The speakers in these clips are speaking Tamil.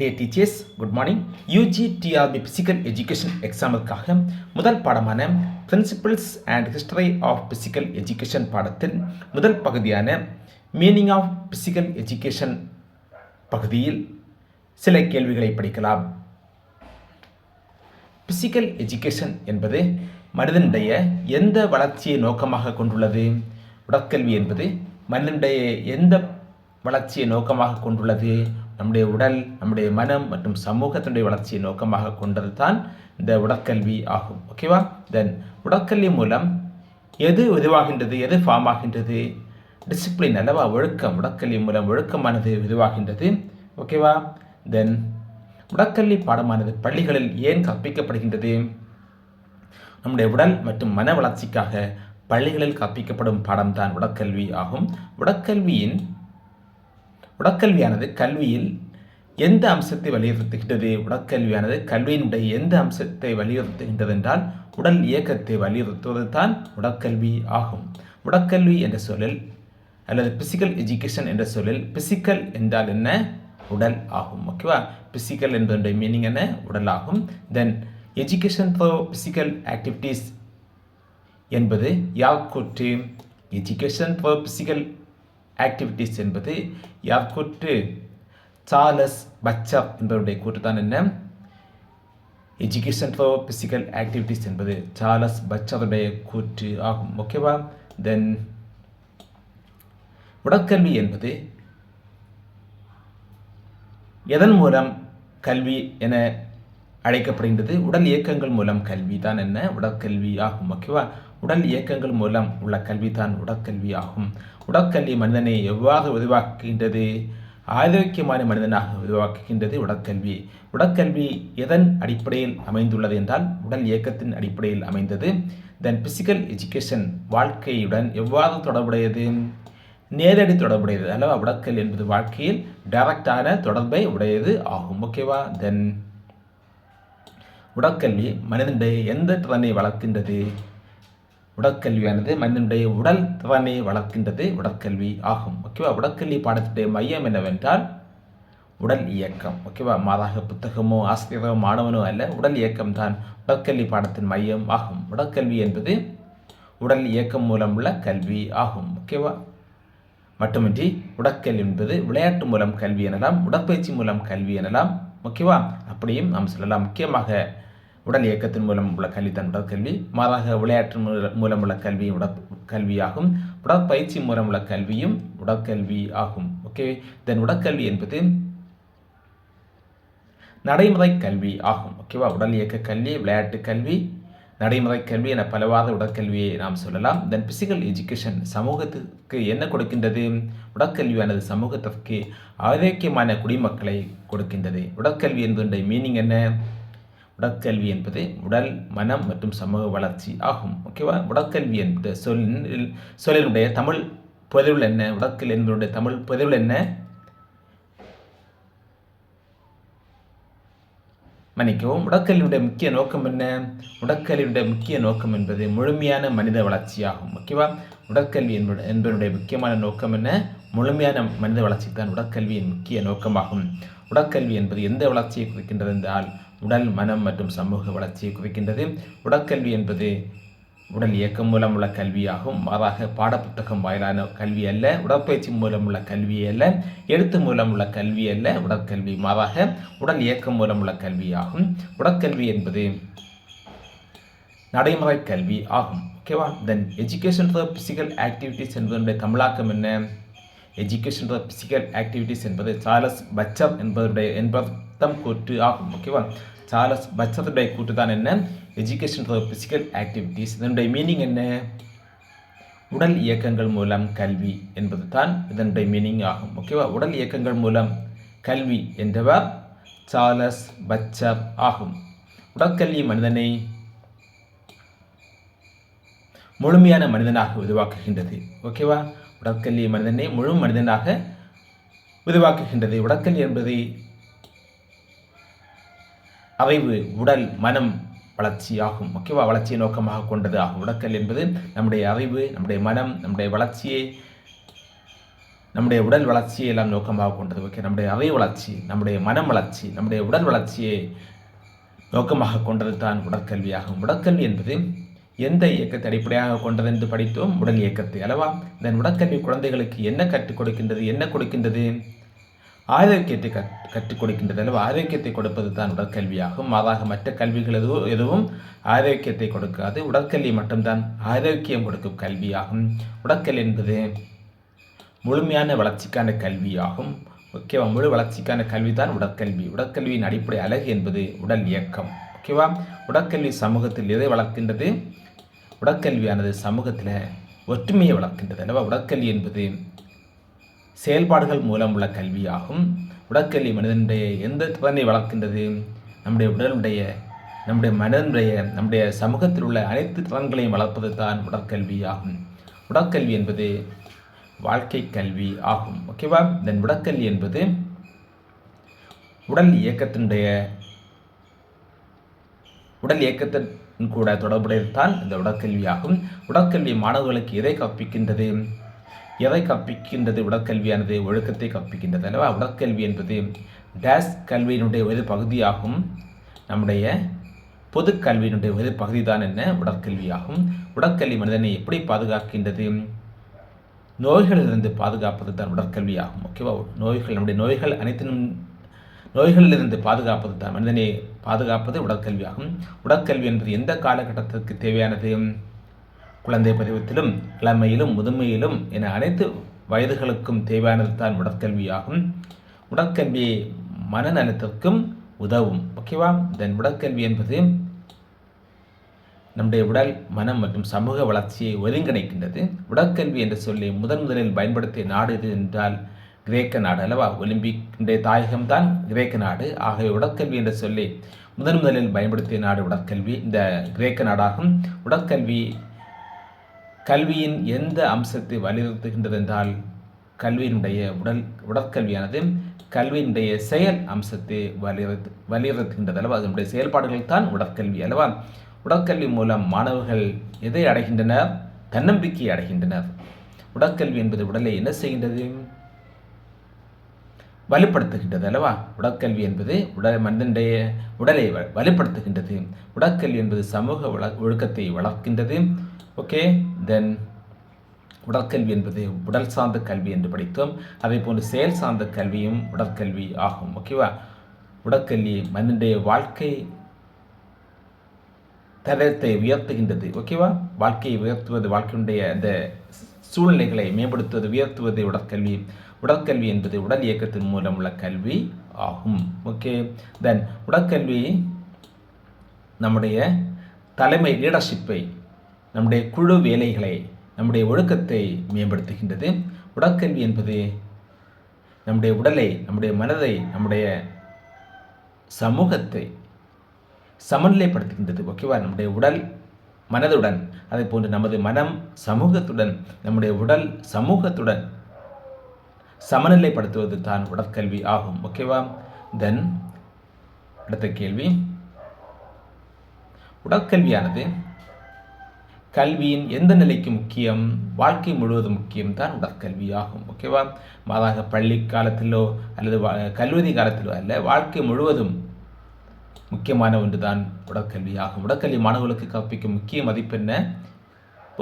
Dear teachers, good morning. UGTRB Physical Education எக்ஸாமுக்காக முதல் பாடமான Principles and History of Physical Education பாடத்தின் முதல் பகுதியான Meaning of Physical Education பகுதியில் சில கேள்விகளை படிக்கலாம். Physical Education என்பது மனிதனுடைய எந்த வளர்ச்சியை நோக்கமாக கொண்டுள்ளது? உடற்கல்வி என்பது மனிதனுடைய எந்த வளர்ச்சியை நோக்கமாக கொண்டுள்ளது? நம்முடைய உடல், நம்முடைய மனம் மற்றும் சமூகத்தினுடைய வளர்ச்சியை நோக்கமாக கொண்டது தான் இந்த உடற்கல்வி ஆகும். ஓகேவா? தென் உடற்கல்வி மூலம் எது உருவாகின்றது, எது ஃபார்ம் ஆகின்றது? டிசிப்ளின் அல்லவா, ஒழுக்கம். உடற்கல்வி மூலம் ஒழுக்கமானது உருவாகின்றது. ஓகேவா? தென் உடற்கல்வி பாடமானது பள்ளிகளில் ஏன் கற்பிக்கப்படுகின்றது? நம்முடைய உடல் மற்றும் மன வளர்ச்சிக்காக பள்ளிகளில் கற்பிக்கப்படும் பாடம்தான் உடற்கல்வி ஆகும். உடற்கல்வியானது கல்வியில் எந்த அம்சத்தை வலியுறுத்துகின்றது? உடற்கல்வியானது கல்வியினுடைய எந்த அம்சத்தை வலியுறுத்துகின்றது என்றால் உடல் இயக்கத்தை வலியுறுத்துவது தான் உடற்கல்வி ஆகும். உடற்கல்வி என்ற சொல்லில் அல்லது பிசிக்கல் எஜுகேஷன் என்ற சொல்லில் பிசிக்கல் என்றால் என்ன? உடல் ஆகும். ஓகேவா? பிசிக்கல் என்பதனுடைய மீனிங் என்ன? உடல் ஆகும். தென் எஜுகேஷன் ஃபார் பிசிக்கல் ஆக்டிவிட்டீஸ் என்பது யார் கூற்று? எஜுகேஷன் ஃபார் பிசிக்கல் ஆக்டிவிட்டீஸ் என்பது யார் கூற்று? சார்லஸ் பச்சர் என்பவருடைய கூற்று தான் என்ன? எஜுகேஷன் ஃபார் பிசிக்கல் ஆக்டிவிட்டீஸ் என்பது சார்லஸ் பச்சருடைய கூற்று ஆகும். ஓகேவா? தென் உடற்கல்வி என்பது எதன் மூலம் கல்வி என அழைக்கப்படுகின்றது? உடல் இயக்கங்கள் மூலம் கல்வி தான் என்ன? உடற்கல்வி ஆகும். ஓகேவா? உடல் இயக்கங்கள் மூலம் உள்ள கல்வி தான் உடற்கல்வி ஆகும். உடற்கல்வி மனிதனை எவ்வாறு உருவாக்குகின்றது? ஆரோக்கியமான மனிதனாக உருவாக்குகின்றது உடற்கல்வி. உடற்கல்வி எதன் அடிப்படையில் அமைந்துள்ளது என்றால் உடல் இயக்கத்தின் அடிப்படையில் அமைந்தது. தென் பிசிக்கல் எஜுகேஷன் வாழ்க்கையுடன் எவ்வாறு தொடர்புடையது? நேரடி தொடர்புடையது அல்லவா? உடற்கல்வி என்பது வாழ்க்கையில் டைரக்டான தொடர்பை உடையது ஆகும். ஓகேவா? தென் உடற்கல்வி மனிதனுடைய எந்த திறனை வளர்க்கின்றது? உடற்கல்வியானது மனிதனுடைய உடல் திறனை வளர்க்கின்றது உடற்கல்வி ஆகும். ஓகேவா? உடற்கல்வி பாடத்துடைய மையம் என்னவென்றால் உடல் இயக்கம். ஓகேவா? மாறாக புத்தகமோ ஆசிரியரோ மாணவனோ அல்ல, உடல் இயக்கம் தான் உடற்கல்வி பாடத்தின் மையம் ஆகும். உடற்கல்வி என்பது உடல் இயக்கம் மூலம் உள்ள கல்வி ஆகும். ஓகேவா? மட்டுமின்றி உடற்கல்வி என்பது விளையாட்டு மூலம் கல்வி எனலாம், உடற்பயிற்சி மூலம் கல்வி எனலாம். ஓகேவா? அப்படியும் நாம் சொல்லலாம். முக்கியமாக உடல் இயக்கத்தின் மூலம் உள்ள கல்வி தான் உடற்கல்வி. மாறாக விளையாட்டு மூலம் உள்ள கல்வியும் உடற்கல்வியாகும். உடற்பயிற்சி மூலம் உள்ள கல்வியும் உடற்கல்வி ஆகும். ஓகே. தென் உடற்கல்வி என்பது நடைமுறை கல்வி ஆகும். ஓகேவா? உடல் இயக்க கல்வி, விளையாட்டு கல்வி, நடைமுறை கல்வி என பலவாறு உடற்கல்வியை நாம் சொல்லலாம். தென் பிசிக்கல் எஜுகேஷன் சமூகத்துக்கு என்ன கொடுக்கின்றது? உடற்கல்வியானது சமூகத்திற்கு ஆரோக்கியமான குடிமக்களை கொடுக்கின்றது. உடற்கல்வி என்பதனுடைய மீனிங் என்ன? உடற்கல்வி என்பது உடல், மனம் மற்றும் சமூக வளர்ச்சி ஆகும். ஓகேவா? உடற்கல்வி என்ற சொல்லினுடைய தமிழ் பொருள் என்ன? உடற்கல்வி என்பதனுடைய தமிழ் பொருள் என்ன? மன்னிக்கவும். உடற்கல்வியுடைய முக்கிய நோக்கம் என்ன? உடற்கல்வியுடைய முக்கிய நோக்கம் என்பது முழுமையான மனித வளர்ச்சி ஆகும். ஓகேவா? உடற்கல்வி என்பதனுடைய முக்கியமான நோக்கம் என்ன? முழுமையான மனித வளர்ச்சி தான் உடற்கல்வியின் முக்கிய நோக்கமாகும். உடற்கல்வி என்பது எந்த வளர்ச்சியை குறிக்கின்றது என்றால் உடல், மனம் மற்றும் சமூக வளர்ச்சியை குறிக்கின்றது. உடற்கல்வி என்பது உடல் இயக்கம் மூலம் உள்ள கல்வியாகும். மாறாக பாடப்புத்தகம் வாயிலான கல்வி அல்ல, உடற்பயிற்சி மூலம் உள்ள கல்வி அல்ல, எழுத்து மூலம் உள்ள கல்வி அல்ல. உடற்கல்வி மாறாக உடல் இயக்கம் மூலம் உள்ள கல்வியாகும். உடற்கல்வி என்பது நடைமுறை கல்வி ஆகும். ஓகேவா? தென் எஜுகேஷன் ஃபார் பிசிக்கல் ஆக்டிவிட்டீஸ் என்பதனுடைய தமிழாக்கம் என்ன? எஜுகேஷன் ஃபார் பிசிக்கல் ஆக்டிவிட்டீஸ் என்பது சார்லஸ் பச்சர் என்பதம் கூற்று ஆகும். ஓகேவா? சார்லஸ் பச்சருடைய கூற்று தான் என்ன? Education for physical activities. இதனுடைய மீனிங் என்ன? உடல் இயக்கங்கள் மூலம் கல்வி என்பது தான் இதனுடைய மீனிங் ஆகும். ஓகேவா? உடல் இயக்கங்கள் மூலம் கல்வி என்றவர் சார்லஸ் பச்சர் ஆகும். உடற்கல்வி மனிதனை முழுமையான மனிதனாக உருவாக்குகின்றது. ஓகேவா? உடற்கல்வி மனிதனை முழு மனிதனாக உருவாக்குகின்றது. உடற்கல்வி என்பது அறிவு, உடல், மனம் வளர்ச்சி ஆகும். ஓகேவா? வளர்ச்சியை நோக்கமாக கொண்டது ஆகும். உடற்கல்வி என்பது நம்முடைய அறிவு, நம்முடைய மனம், நம்முடைய வளர்ச்சியை நம்முடைய உடல் வளர்ச்சியை எல்லாம் நோக்கமாக கொண்டது. ஓகே, நம்முடைய அறிவு வளர்ச்சி, நம்முடைய மனம் வளர்ச்சி, நம்முடைய உடல் வளர்ச்சியை நோக்கமாக கொண்டது தான் உடற்கல்வியாகும். உடற்கல்வி என்பது எந்த இயக்கத்தை அடிப்படையாக கொண்டது என்று படித்தோம்? உடல் இயக்கத்தை அல்லவா? இந்த உடற்கல்வி குழந்தைகளுக்கு என்ன கற்றுக் கொடுக்கின்றது? என்ன கொடுக்கின்றது? ஆரோக்கியத்தை கற்றுக் கொடுக்கின்றது அல்லவா? ஆரோக்கியத்தை கொடுப்பது தான் உடற்கல்வியாகும். மாறாக மற்ற கல்விகள் எதுவும் ஆரோக்கியத்தை கொடுக்காது. உடற்கல்வி மட்டும்தான் ஆரோக்கியம் கொடுக்கும் கல்வியாகும். உடற்கல்வி என்பது முழுமையான வளர்ச்சிக்கான கல்வியாகும். ஓகேவா? முழு வளர்ச்சிக்கான கல்வி தான் உடற்கல்வி. உடற்கல்வியின் அடிப்படை அழகு என்பது உடல் இயக்கம். ஓகேவா? உடற்கல்வி சமூகத்தில் எதை வளர்க்கின்றது? உடற்கல்வியானது சமூகத்தில் ஒற்றுமையை வளர்க்கின்றது அல்லவா? உடற்கல்வி என்பது செயல்பாடுகள் மூலம் உள்ள கல்வியாகும். உடற்கல்வி மனிதனுடைய எந்த திறனை வளர்க்கின்றது? நம்முடைய உடலுடைய, நம்முடைய மனிதனுடைய, நம்முடைய சமூகத்தில் உள்ள அனைத்து திறன்களையும் வளர்ப்பது தான் உடற்கல்வி ஆகும். உடற்கல்வி என்பது வாழ்க்கை கல்வி ஆகும். ஓகேவா? தென் உடற்கல்வி என்பது உடல் இயக்கத்தின் கூட தொடர்புடையதுதான் இந்த உடற்கல்வி ஆகும். உடற்கல்வி மாணவர்களுக்கு எதை கற்பிக்கின்றது? உடற்கல்வியானது ஒழுக்கத்தை கற்பிக்கின்றது அல்லவா? உடற்கல்வி என்பது டேஸ் கல்வியினுடைய ஒரு பகுதியாகும். நம்முடைய பொது கல்வியினுடைய ஒரு பகுதி தான் என்ன? உடற்கல்வியாகும். உடற்கல்வி மனிதனை எப்படி பாதுகாக்கின்றது? நோய்களிலிருந்து பாதுகாப்பது தான் உடற்கல்வி ஆகும். ஓகேவா? நம்முடைய நோய்களிலிருந்து பாதுகாப்பது தான் மனிதனை பாதுகாப்பது உடற்கல்வி ஆகும். உடற்கல்வி என்பது எந்த காலகட்டத்திற்கு தேவையானது? குழந்தை பருவத்திலும், இளமையிலும், முதுமையிலும் என அனைத்து வயதுகளுக்கும் தேவையானது தான் உடற்கல்வி ஆகும். உடற்கல்வி மனநலத்திற்கும் உதவும். ஓகேவா? தென் உடற்கல்வி என்பது நம்முடைய உடல், மனம் மற்றும் சமூக வளர்ச்சியை ஒருங்கிணைக்கின்றது. உடற்கல்வி என்ற சொல்லி முதலில் பயன்படுத்திய நாடு இது என்றால் கிரேக்க நாடு அல்லவா? ஒலிம்பிக் தாயகம் தான் கிரேக்க நாடு. ஆகவே உடற்கல்வி என்ற சொல்லி முதலில் பயன்படுத்திய நாடு உடற்கல்வி இந்த கிரேக்க நாடாகும். கல்வியின் எந்த அம்சத்தை வலியுறுத்துகின்றது என்றால் உடற்கல்வியானது கல்வியினுடைய செயல் அம்சத்தை வலியுறுத்துகின்றது அல்லவா? அதனுடைய செயல்பாடுகள் தான் உடற்கல்வி அல்லவா? உடற்கல்வி மூலம் மாணவர்கள் எதை அடைகின்றனர்? தன்னம்பிக்கை அடைகின்றனர். உடற்கல்வி என்பது உடலை என்ன செய்கின்றது? வலுப்படுத்துகின்றது அல்லவா? உடற்கல்வி என்பது மனிதனுடைய உடலை வலுப்படுத்துகின்றது. உடற்கல்வி என்பது சமூக ஒழுக்கத்தை வளர்க்கின்றது. ஓகே, தென் உடற்கல்வி என்பது உடல் சார்ந்த கல்வி என்று படித்தோம். அதே போன்று செயல் சார்ந்த கல்வியும் உடற்கல்வி ஆகும். ஓகேவா? உடற்கல்வி மனிதனுடைய வாழ்க்கை தரத்தை உயர்த்துகின்றது. ஓகேவா? வாழ்க்கையை உயர்த்துவது, வாழ்க்கையுடைய அந்த சூழ்நிலைகளை மேம்படுத்துவது, உயர்த்துவது உடற்கல்வி என்பது உடல் இயக்கத்தின் மூலம் உள்ள கல்வி ஆகும். ஓகே, தென் உடற்கல்வி நம்முடைய தலைமை லீடர்ஷிப்பை, நம்முடைய குழு வேலைகளை, நம்முடைய ஒழுக்கத்தை மேம்படுத்துகின்றது. உடற்கல்வி என்பது நம்முடைய உடலை, நம்முடைய மனதை, நம்முடைய சமூகத்தை சமநிலைப்படுத்துகின்றது. ஓகேவா? நம்முடைய உடல் மனதுடன், அதே போன்று நமது மனம் சமூகத்துடன், நம்முடைய உடல் சமூகத்துடன் சமநிலைப்படுத்துவது தான் உடற்கல்வி ஆகும். ஓகேவா? தென் அடுத்த கேள்வி, உடற்கல்வியானது கல்வியின் எந்த நிலைக்கு முக்கியம்? வாழ்க்கை முழுவதும் முக்கியம் தான் உடற்கல்வி ஆகும். ஓகேவா? மாறாக பள்ளி காலத்திலோ அல்லது கல்லூரி காலத்திலோ அல்ல, வாழ்க்கை முழுவதும் முக்கியமான ஒன்று தான் உடற்கல்வி ஆகும். உடற்கல்வி மாணவர்களுக்கு கற்பிக்கும் முக்கிய மதிப்பு என்ன?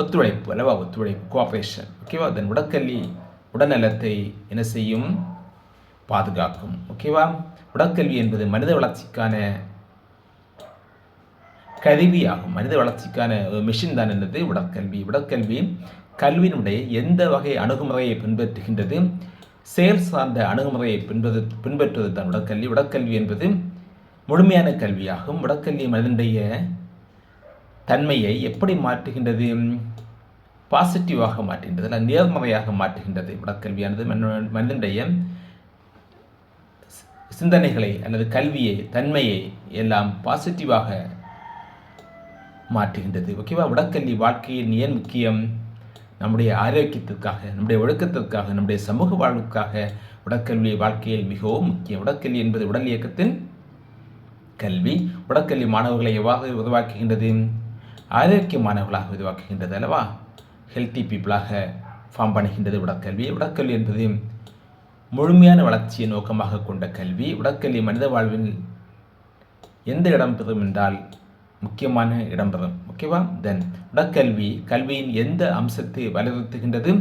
ஒத்துழைப்பு அல்லவா? ஒத்துழைப்பு, கோஆபரேஷன். ஓகேவா? தென் உடற்கல்வி உடல்நலத்தை என்ன செய்யும்? பாதுகாக்கும். ஓகேவா? உடற்கல்வி என்பது மனித வளர்ச்சிக்கான கருவியாகும். மனித வளர்ச்சிக்கான மிஷின் தான் என்னது? உடற்கல்வி. உடற்கல்வி கல்வியினுடைய எந்த வகை அணுகுமுறையை பின்பற்றுகின்றது? செயல் சார்ந்த அணுகுமுறையை பின்பற்றுவது தான் உடற்கல்வி. உடற்கல்வி என்பது முழுமையான கல்வியாகும். உடற்கல்வி மனிதனுடைய தன்மையை எப்படி மாற்றுகின்றது? பாசிட்டிவாக மாற்றுகின்றது, அல்ல நேர்மறையாக மாற்றுகின்றது. உடற்கல்வியானது மனிதனுடைய சிந்தனைகளை அல்லது கல்வியை, தன்மையை எல்லாம் பாசிட்டிவாக மாற்றுகின்றது. ஓகேவா? உடற்கல்வி வாழ்க்கையில் ஏன் முக்கியம்? நம்முடைய ஆரோக்கியத்திற்காக, நம்முடைய ஒழுக்கத்திற்காக, நம்முடைய சமூக வாழ்வுக்காக உடற்கல்வி வாழ்க்கையில் மிகவும் முக்கியம். உடற்கல்வி என்பது உடல் இயக்கத்தின் கல்வி. உடற்கல்வி மாணவர்களை எவ்வாறு உருவாக்குகின்றது? ஆரோக்கியமானவர்களாக உருவாக்குகின்றது அல்லவா? ஹெல்த்தி பீப்புளாக ஃபார்ம் பண்ணுகின்றது உடற்கல்வி. உடற்கல்வி என்பது முழுமையான வளர்ச்சியை நோக்கமாக கொண்ட கல்வி. உடற்கல்வி மனித வாழ்வில் எந்த இடம் பெறும் என்றால் முக்கியமான இடம் பெறும். ஓகேவா? தென் உடற்கல்வி கல்வியின் எந்த அம்சத்தை வலியுறுத்துகின்றது?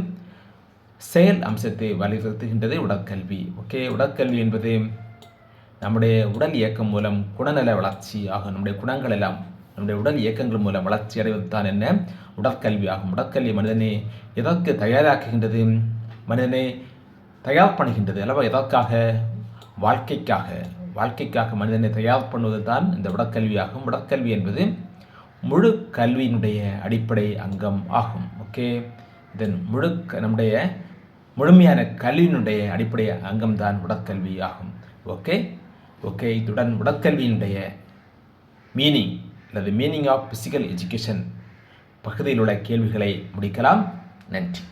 செயல் அம்சத்தை வலியுறுத்துகின்றது உடற்கல்வி. ஓகே, உடற்கல்வி என்பது நம்முடைய உடல் இயக்கம் மூலம் குணநல வளர்ச்சி ஆகும். நம்முடைய குணங்கள் எல்லாம் நம்முடைய உடல் இயக்கங்கள் மூலம் வளர்ச்சி அடைவது தான் என்ன? உடற்கல்வி ஆகும். உடற்கல்வி மனிதனை எதற்கு தயாராக்குகின்றது? மனிதனை தயார் பண்ணுகின்றது அல்லவா? எதற்காக? வாழ்க்கைக்காக மனிதனை தயார் பண்ணுவது தான் இந்த உடற்கல்வியாகும். உடற்கல்வி என்பது முழு கல்வியினுடைய அடிப்படை அங்கம் ஆகும். ஓகே, இதன் நம்முடைய முழுமையான கல்வியினுடைய அடிப்படை அங்கம் தான் உடற்கல்வி ஆகும். ஓகே, இத்துடன் உடற்கல்வியினுடைய மீனிங் அல்லது மீனிங் ஆஃப் பிசிக்கல் எஜுகேஷன் பகுதியில் உள்ள கேள்விகளை முடிக்கலாம். நன்றி.